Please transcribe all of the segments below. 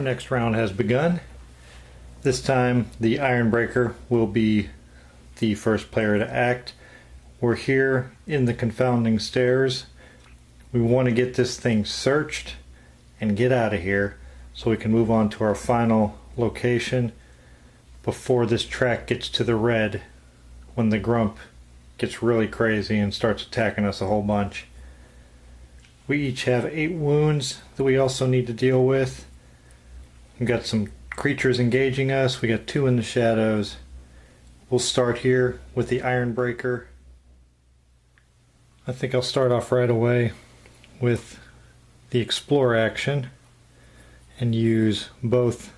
next round has begun. This time the Ironbreaker will be the first player to act. We're here in the confounding stairs. We want to get this thing searched and get out of here so we can move on to our final location before this track gets to the red, when the Grump gets really crazy and starts attacking us a whole bunch. We each have 8 wounds that we also need to deal with. We've got some creatures engaging us. We got 2 in the shadows. We'll start here with the Ironbreaker. I think I'll start off right away with the Explore action and use both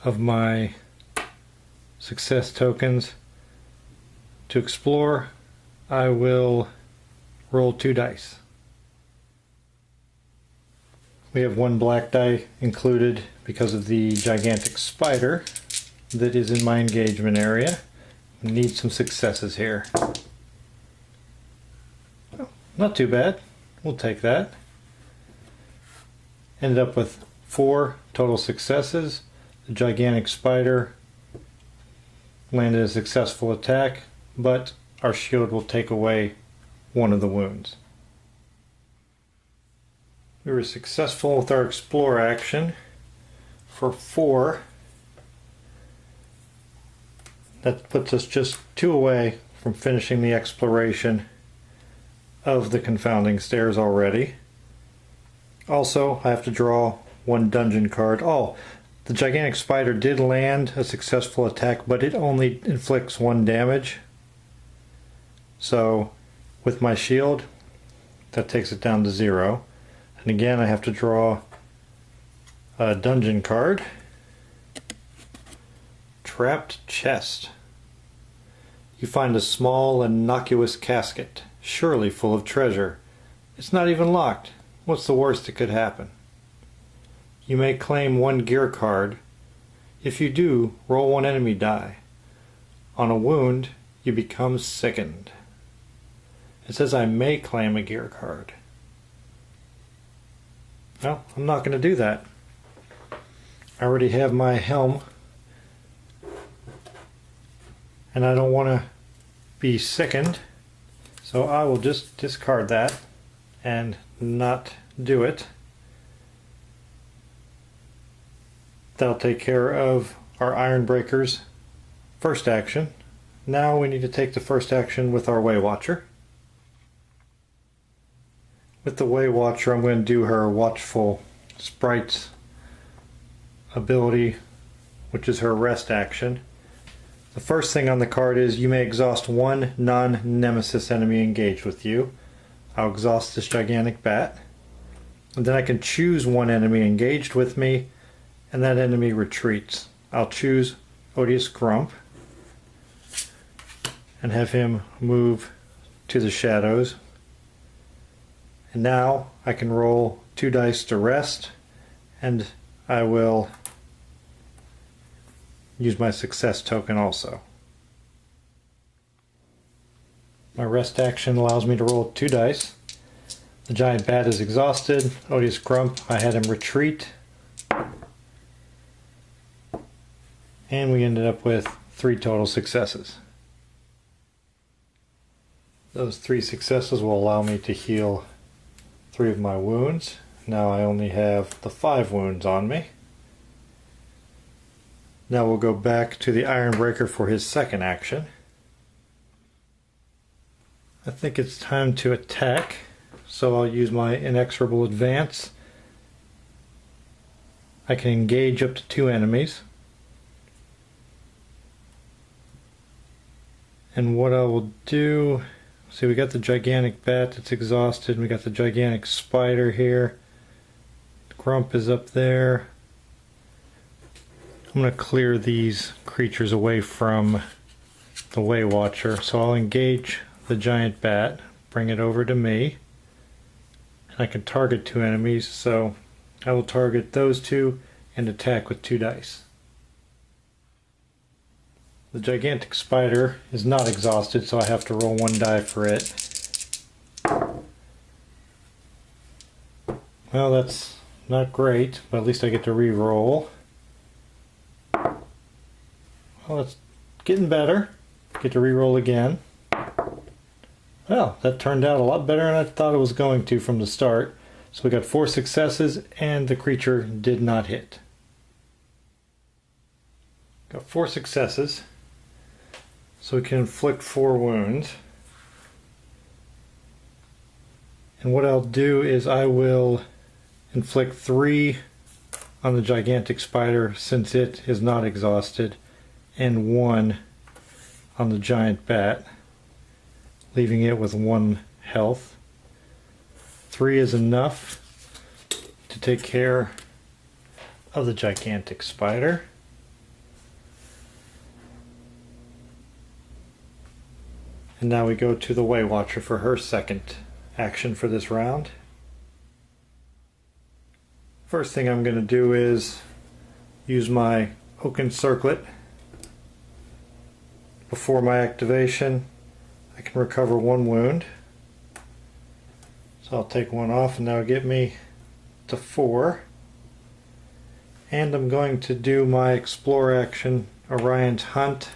of my success tokens. To explore, I will roll 2 dice. We have 1 black die included because of the gigantic spider that is in my engagement area. We need some successes here. Oh, not too bad. We'll take that. Ended up with 4 total successes. The gigantic spider landed a successful attack, but our shield will take away 1 of the wounds. We were successful with our Explore action for 4. That puts us just 2 away from finishing the exploration of the confounding stairs already. Also, I have to draw 1 dungeon card. Oh, the gigantic spider did land a successful attack, but it only inflicts 1 damage. So, with my shield, that takes it down to 0. And again, I have to draw a dungeon card. Trapped chest. You find a small, innocuous casket, surely full of treasure. It's not even locked. What's the worst that could happen? You may claim 1 gear card. If you do, roll 1 enemy die. On a wound, you become sickened. It says I may claim a gear card. Well, I'm not going to do that. I already have my helm, and I don't want to be sickened, so I will just discard that and not do it. That'll take care of our Ironbreaker's first action. Now we need to take the first action with our Way Watcher. With the Way Watcher, I'm going to do her Watchful Sprites ability, which is her rest action. The first thing on the card is you may exhaust 1 non-nemesis enemy engaged with you. I'll exhaust this gigantic bat. And then I can choose 1 enemy engaged with me, and that enemy retreats. I'll choose Odious Grump and have him move to the shadows. And now I can roll 2 dice to rest, and I will use my success token also. My rest action allows me to roll 2 dice. The giant bat is exhausted. Odious Grump, I had him retreat. And we ended up with 3 total successes. Those 3 successes will allow me to heal 3 of my wounds. Now I only have the 5 wounds on me. Now we'll go back to the Ironbreaker for his second action. I think it's time to attack, so I'll use my Inexorable Advance. I can engage up to 2 enemies. And what I will do, see, we got the gigantic bat that's exhausted, and we got the gigantic spider here. Grump is up there. I'm going to clear these creatures away from the Way Watcher, so I'll engage the giant bat, bring it over to me, and I can target 2 enemies, so I will target those 2 and attack with 2 dice. The gigantic spider is not exhausted, so I have to roll 1 die for it. Well, that's Not great, but at least I get to re-roll. Well, it's getting better. Get to re-roll again. Well, that turned out a lot better than I thought it was going to from the start. So we got 4 successes and the creature did not hit. Got 4 successes. So we can inflict 4 wounds. And what I'll do is I will inflict 3 on the gigantic spider since it is not exhausted, and 1 on the giant bat, leaving it with 1 health. 3 is enough to take care of the gigantic spider. And now we go to the Way Watcher for her second action for this round. First thing I'm going to do is use my Oaken Circlet. Before my activation, I can recover 1 wound. So I'll take 1 off and that'll get me to 4. And I'm going to do my Explore action, Orion's Hunt,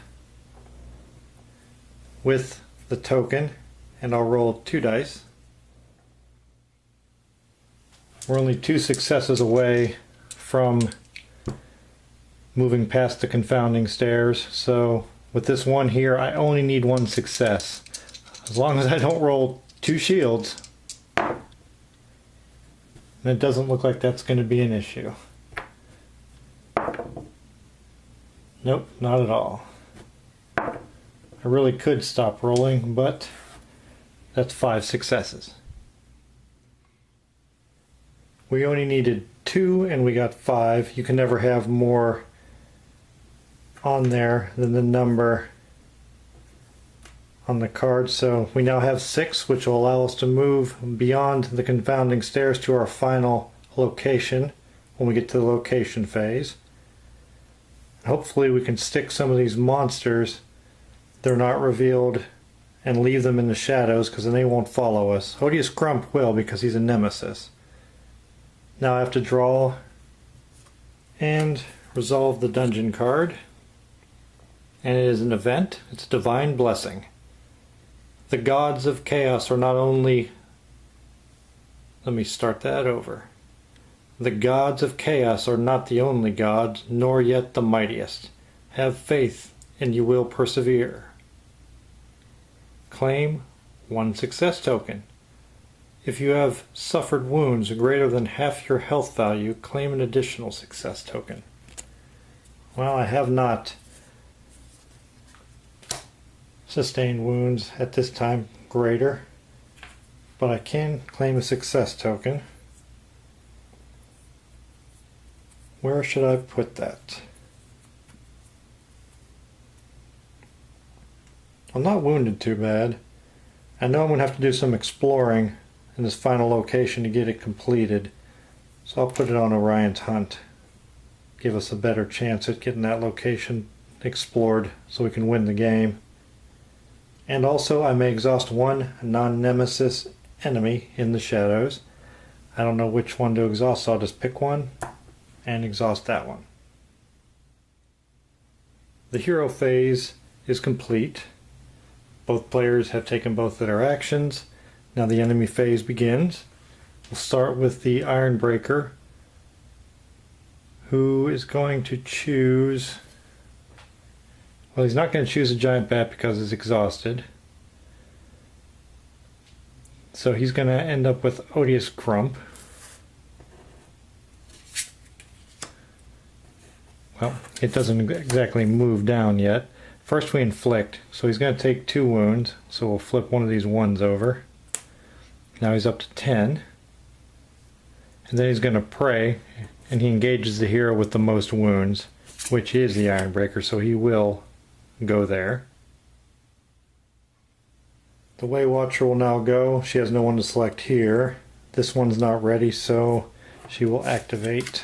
with the token, and I'll roll 2 dice. We're only 2 successes away from moving past the confounding stairs, so with this one here I only need 1 success. As long as I don't roll 2 shields, and it doesn't look like that's going to be an issue. Nope, not at all. I really could stop rolling, but that's 5 successes. We only needed 2 and we got 5. You can never have more on there than the number on the card. So we now have 6, which will allow us to move beyond the confounding stairs to our final location when we get to the location phase. Hopefully we can stick some of these monsters, they're not revealed, and leave them in the shadows, because then they won't follow us. Odious Grump will, because he's a nemesis. Now I have to draw and resolve the dungeon card. And it is an event. It's Divine Blessing. The gods of chaos are not only... Let me start that over. The gods of chaos are not the only gods, nor yet the mightiest. Have faith, and you will persevere. Claim 1 success token. If you have suffered wounds greater than half your health value, claim an additional success token. Well, I have not sustained wounds at this time greater, but I can claim a success token. Where should I put that? I'm not wounded too bad. I know I'm going to have to do some exploring in this final location to get it completed, so I'll put it on Orion's Hunt. Give us a better chance at getting that location explored so we can win the game. And also I may exhaust 1 non-nemesis enemy in the shadows. I don't know which one to exhaust, so I'll just pick one and exhaust that one. The hero phase is complete. Both players have taken both of their actions. Now the enemy phase begins. We'll start with the Ironbreaker, who is going to choose... Well, he's not going to choose a giant bat because he's exhausted. So he's going to end up with Odious Grump. Well, it doesn't exactly move down yet. First we inflict, so he's going to take 2 wounds, so we'll flip one of these 1s over. Now he's up to 10. And then he's going to pray, and he engages the hero with the most wounds, which is the Ironbreaker, so he will go there. The Way Watcher will now go. She has no one to select here. This one's not ready, so she will activate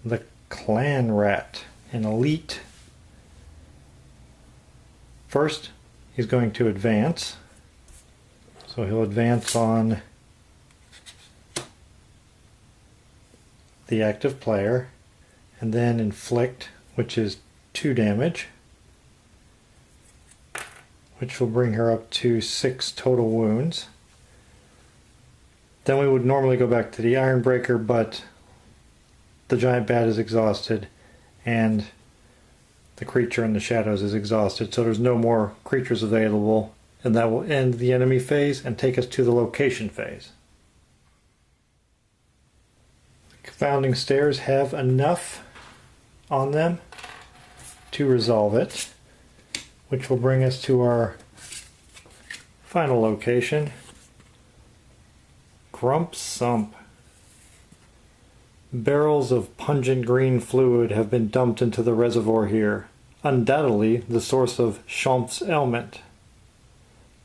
the Clan Rat, an elite. First, he's going to advance. So he'll advance on the active player, and then inflict, which is 2 damage, which will bring her up to 6 total wounds. Then we would normally go back to the Ironbreaker, but the giant bat is exhausted and the creature in the shadows is exhausted, so there's no more creatures available, and that will end the enemy phase and take us to the location phase. The confounding stairs have enough on them to resolve it, which will bring us to our final location, Grump Sump. Barrels of pungent green fluid have been dumped into the reservoir here, undoubtedly the source of Champ's ailment.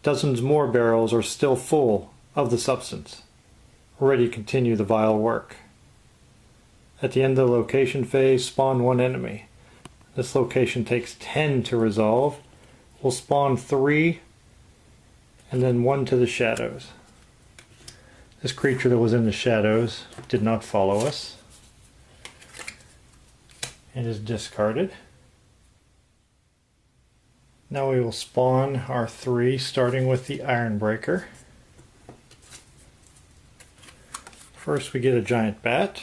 Dozens more barrels are still full of the substance, ready to continue the vile work. At the end of the location phase, spawn 1 enemy. This location takes 10 to resolve. We'll spawn 3 and then 1 to the shadows. This creature that was in the shadows did not follow us. It is discarded. Now we will spawn our 3, starting with the Ironbreaker. First we get a giant bat.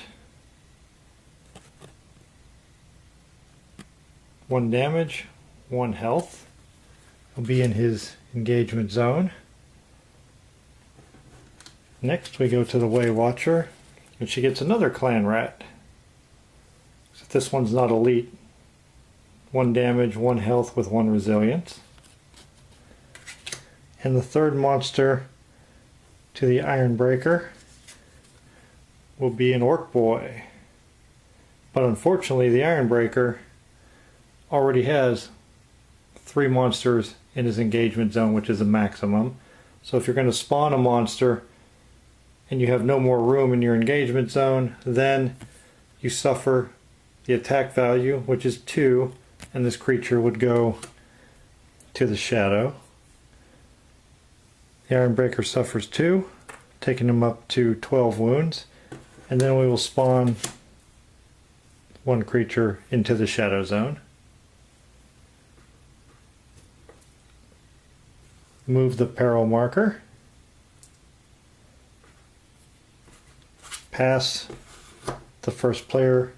1 damage, 1 health. Will be in his engagement zone. Next we go to the Way Watcher, and she gets another clan rat. Except this one's not elite. 1 damage, 1 health with 1 resilience. And the third monster to the Ironbreaker will be an Orc Boy. But unfortunately the Ironbreaker already has 3 monsters in his engagement zone, which is a maximum. So if you're going to spawn a monster and you have no more room in your engagement zone, then you suffer the attack value, which is 2, and this creature would go to the shadow. The Ironbreaker suffers 2, taking him up to 12 wounds, and then we will spawn 1 creature into the shadow zone. Move the peril marker. Pass the first player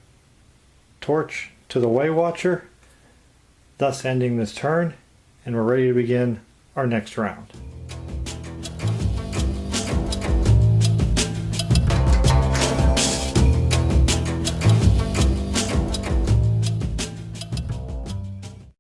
torch to the Way Watcher, thus ending this turn, and we're ready to begin our next round.